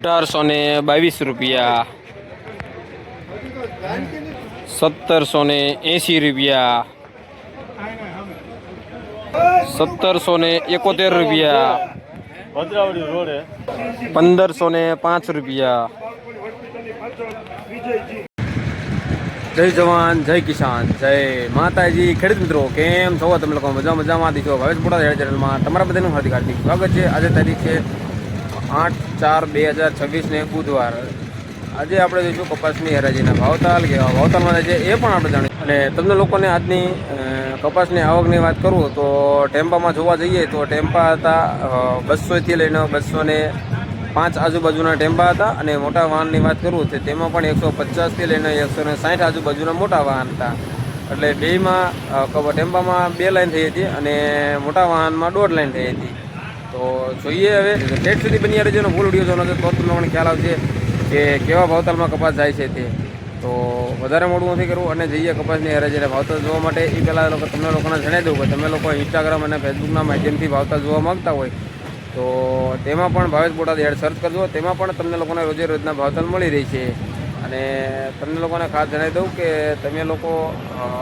₹1822 ₹1780 ₹1771 ₹1505 જય જવાન જય કિસાન જય માતાજી ખેડૂત મિત્રો કેમ છો તમે લોકો મજામાં દીધો ભાવેશ બોડા ચેનલમાં તમારા બધાનું હાર્દિક સ્વાગત છે। આજે તારીખ છે 8/4/2026 ને બુધવાર। આજે આપણે જોઈશું કપાસની હરાજીના ભાવતાલ કેવા ભાવતાલમાં છે એ પણ આપણે જાણીએ અને તમને લોકોને આજની કપાસની આવકની વાત કરું તો ટેમ્પામાં જોવા જઈએ તો ટેમ્પા હતા 200થી લઈને 205 આજુબાજુના ટેમ્પા હતા અને મોટા વાહનની વાત કરું તો તેમાં પણ 150થી લઈને 160 આજુબાજુના મોટા વાહન હતા। એટલે બેમાં ટેમ્પામાં 2 લાઈન થઈ હતી અને મોટા વાહનમાં 1.5 લાઈન થઈ હતી। તો જોઈએ હવે ઠેઠ સુધી બની રહેજો, ફૂલ વિડીયો જોવાનો છે તો તમને પણ ખ્યાલ આવશે કે કેવા ભાવતાલમાં કપાસ જાય છે તે। તો વધારે મોડું નથી કરવું અને જઈએ કપાસની હરાજીના ભાવતાલ જોવા માટે। એ પહેલાં તમને લોકોને જણાવી દઉં કે તમે લોકો ઇન્સ્ટાગ્રામ અને ફેસબુકના માધ્યમથી ભાવતાલ જોવા માગતા હોય તો તેમાં પણ ભાવેશ બોટાદ એડ સર્ચ કરજો, તેમાં પણ તમને લોકોને રોજે રોજના ભાવતાલ મળી રહી છે। અને તમને લોકોને ખાસ જણાવી દઉં કે તમે લોકો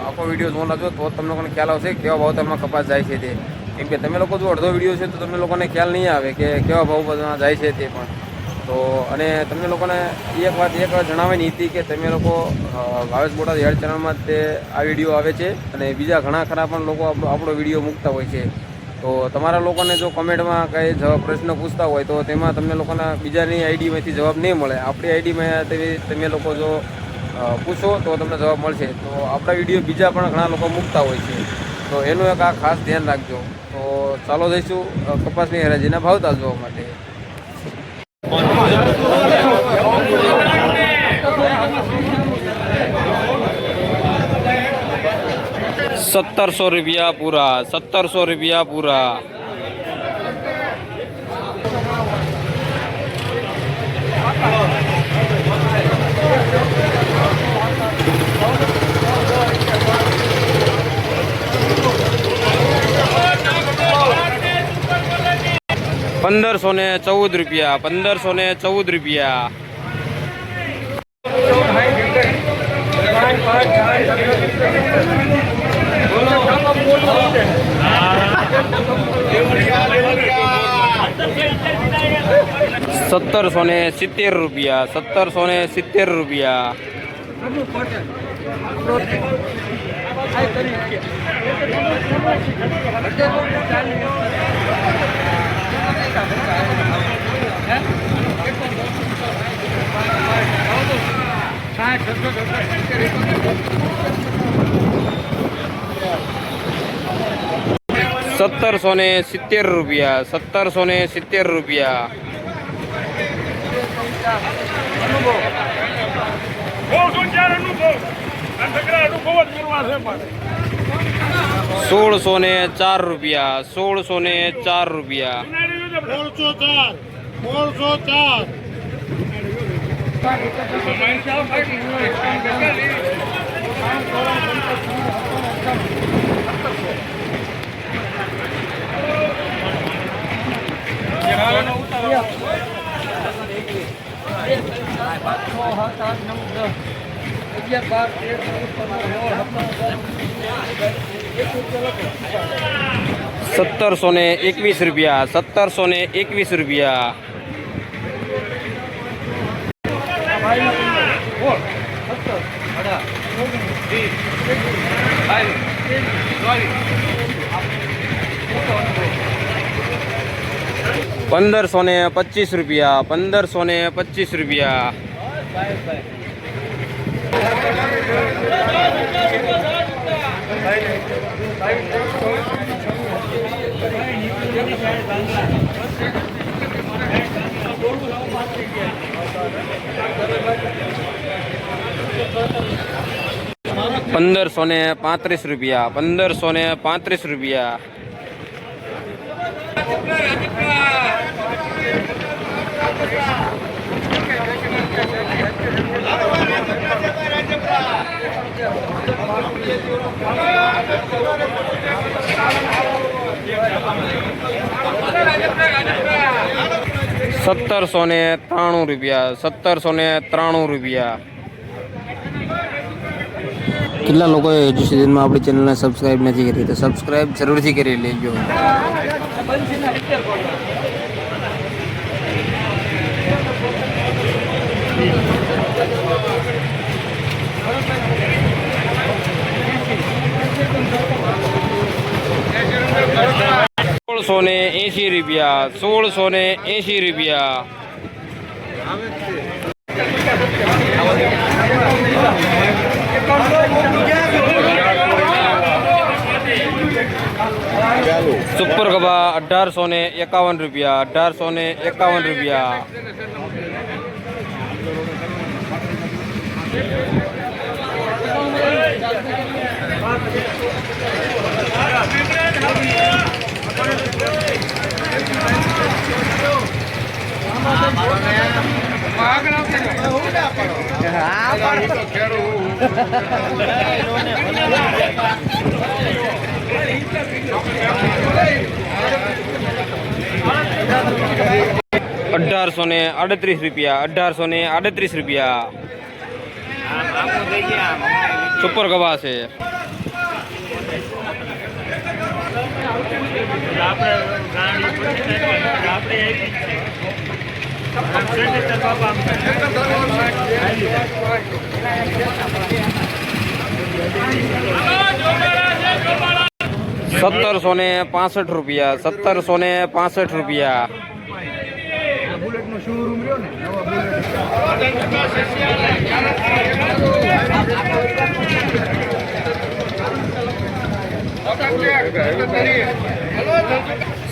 આખો વિડીયો જોવાનો છો તો તમને લોકોને ખ્યાલ આવશે કેવા ભાવતાલમાં કપાસ જાય છે તે। કેમ કે તમે લોકો જો અડધો વિડીયો છે તો તમને લોકોને ખ્યાલ નહીં આવે કે કેવા ભાવમાં જાય છે તે પણ। તો અને તમને લોકોને એક વાત જણાવવાની હતી કે તમે લોકો ભાવેશ બોટાદ હેડ ચેનલમાં તે આ વિડીયો આવે છે અને બીજા ઘણા ખરા પણ લોકો આપણો વિડીયો મૂકતા હોય છે। તો તમારા લોકોને જો કમેન્ટમાં કંઈ પ્રશ્ન પૂછતા હોય તો તેમાં તમને લોકોના બીજાની આઈડીમાંથી જવાબ નહીં મળે, આપણી આઈડીમાં તમે લોકો જો પૂછો તો તમને જવાબ મળશે। તો આપણા વિડીયો બીજા પણ ઘણા લોકો મૂકતા હોય છે, તો એનું એક આ ખાસ ધ્યાન રાખજો। તો ચાલો જઈશું કપાસની હરાજીના ભાવતાલ જોવા માટે। ₹1700 પૂરા, ₹1700 પૂરા। ₹1514, ₹1514। ₹1770, ₹1770। ₹1770, ₹1770। 1604, ₹1604। 1721, ₹1721। ₹1525, ₹1525। ₹1535, ₹1535। ₹1793, ₹1793. કેટલા લોકોએ હજુ સુધીમાં આપણી ચેનલને સબસ્ક્રાઈબ નથી કરી, તો સબસ્ક્રાઈબ જરૂરથી કરી લેજો. ₹1680, ₹1680. સુપર ગભા ₹1851, ₹1851. ₹1838, સુપર ગભા છે. ₹1765, ₹1765.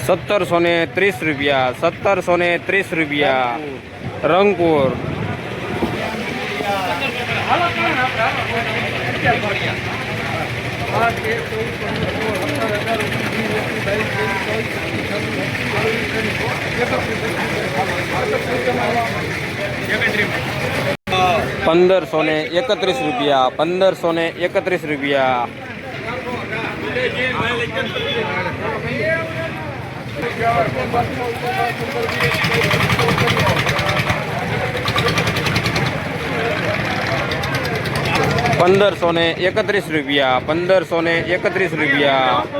₹1730, ₹1730. રંગપુર. ₹1531, ₹1531. ₹1531, ₹1531.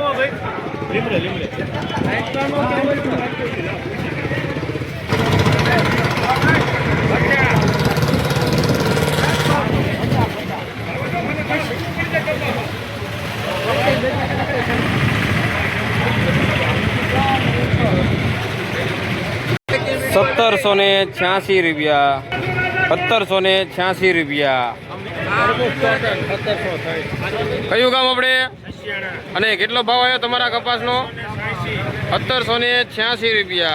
₹1786, ₹1786. કયું ગામ આપણે અને કેટલો ભાવ આવ્યો તમારા કપાસનો? ₹1786.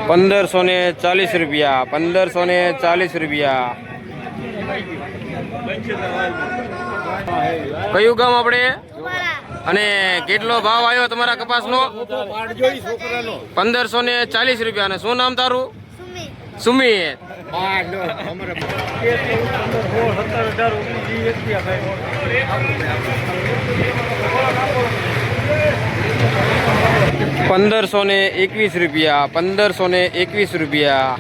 ₹1540, ₹1540. કયું ગામ આપણે અને કેટલો ભાવ આવ્યો તમારા કપાસનો? ₹1540. અને શું નામ તારું? સુમિત. ₹1521, ₹1521.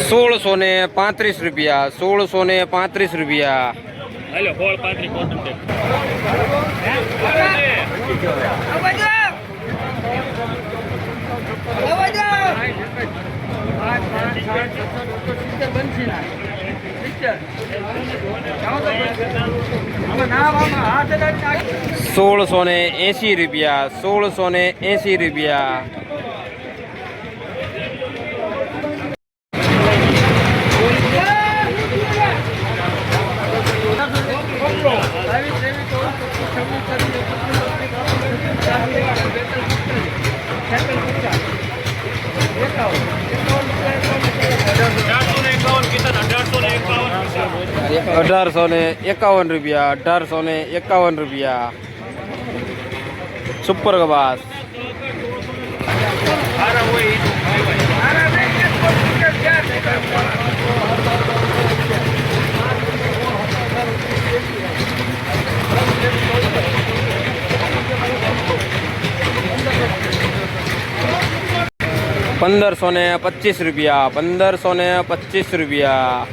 ₹1635, ₹1635. हेलो होल 35 कॉटन टेप ₹1680, ₹1680. Thank you. 1851 રૂપિયા, 1851 રૂપિયા. સુપર કપાસ 1525 રૂપિયા, 1525 રૂપિયા.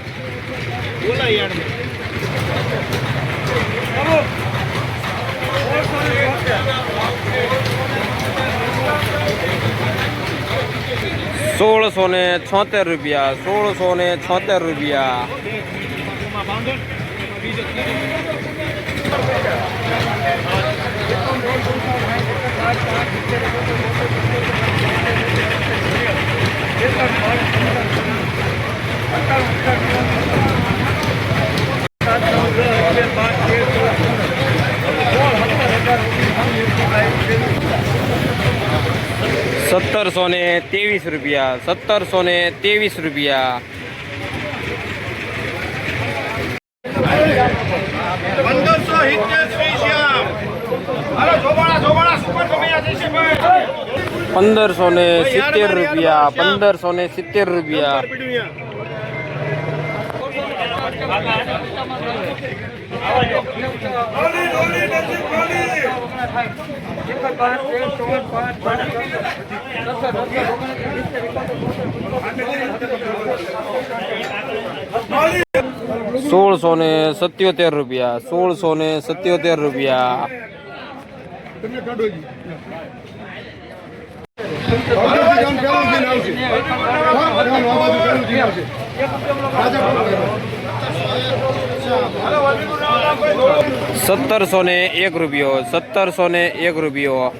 ₹1676 ₹1676 રૂપિયા. ₹1723 રૂપિયા, ₹1723 રૂપિયા. 1570 રૂપિયા, 1570 રૂપિયા. ₹1677 રૂપિયા, ₹1677 રૂપિયા. ₹1701 રૂપિયો, ₹1701 રૂપિયો.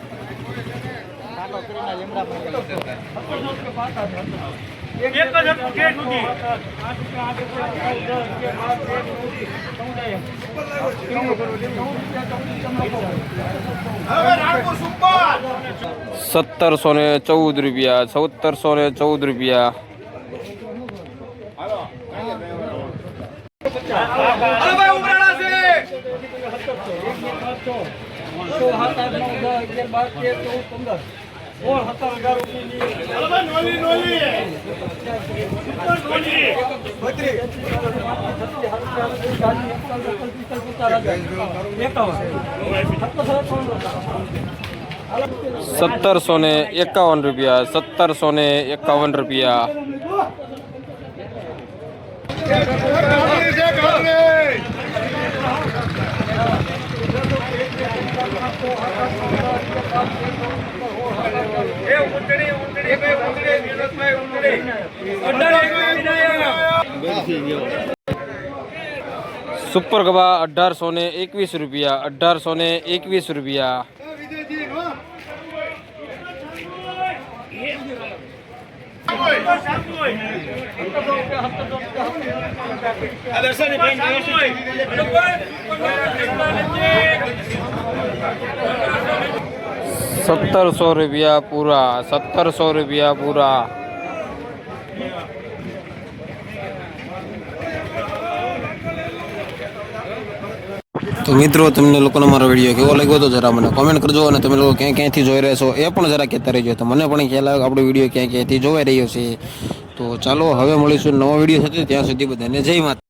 ₹1714 રૂપિયા, ₹1714 રૂપિયા. ₹1751 રૂપિયા, ₹1751 રૂપિયા. સુપર ગવા 1821 રૂપિયા, 1821 રૂપિયા. ₹1700 પૂરા, ₹1700 પૂરા. તો મિત્રો, તમને લોકોનો મારો વિડીયો કેવો લાગ્યો તો જરા મને કોમેન્ટ કરજો, અને તમે લોકો ક્યાં ક્યાંથી જોઈ રહ્યા છો એ પણ જરા કહેતા રહેજો, તો મને પણ ખ્યાલ આવે આપણો વિડીયો ક્યાં ક્યાંથી જોવાઈ રહ્યો છે. તો ચાલો હવે મળીશું નવો વિડીયો સાથે, ત્યાં સુધી બધાને જય માતા.